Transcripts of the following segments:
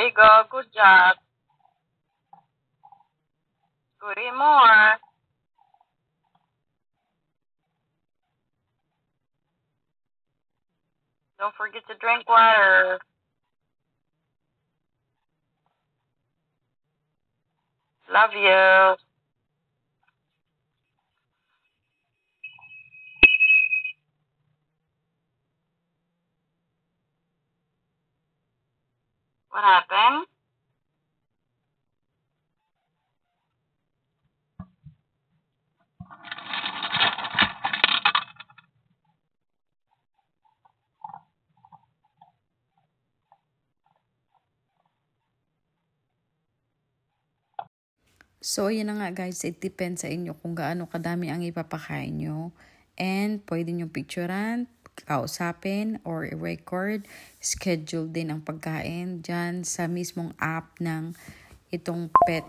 There you go. Good job. Good more. Don't forget to drink water. Love you. What happened? So, yun na nga guys, it depends sa inyo kung gaano kadami ang ipapakain nyo. And, pwede nyo picturean, kausapin, or i-record, schedule din ang pagkain dyan sa mismong app ng itong pet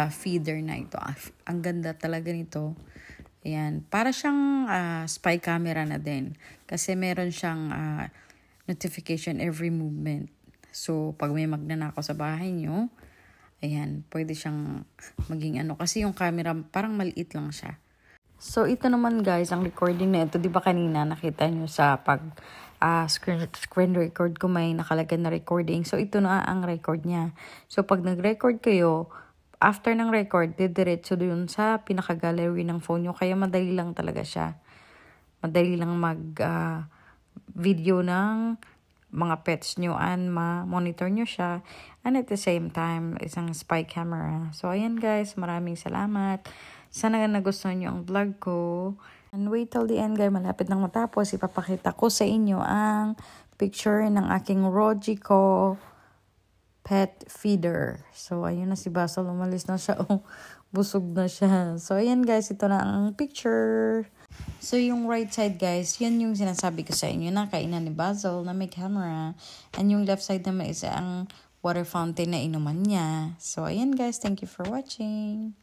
feeder na ito. Ang ganda talaga nito. Ayan, para siyang spy camera na din. Kasi meron siyang notification every movement. So, pag may magnanakaw sa bahay nyo, ayan, pwede siyang maging kasi yung camera parang maliit lang siya. So, ito naman guys, ang recording na ito, di ba kanina nakita nyo sa pag screen record ko may nakalagay na recording. So, ito na ang record niya. So, pag nag-record kayo, after ng record, didiretso doon sa pinaka-gallery ng phone nyo. Kaya madali lang talaga siya. Madali lang mag-video ng mga pets nyo and ma-monitor nyo siya. And at the same time, isang spy camera. So, ayan guys, maraming salamat. Sana nagustuhan nyo ang vlog ko. And wait till the end guys, malapit nang matapos. Ipapakita ko sa inyo ang picture ng aking Rojico pet feeder. So, ayun na si Basil. Umalis na siya. Busog na siya. So, ayan guys, ito na ang picture. So, yung right side guys, yan yung sinasabi ko sa inyo na kainan ni Basil na may camera. And yung left side naman is ang water fountain na inuman niya. So, ayan guys, thank you for watching.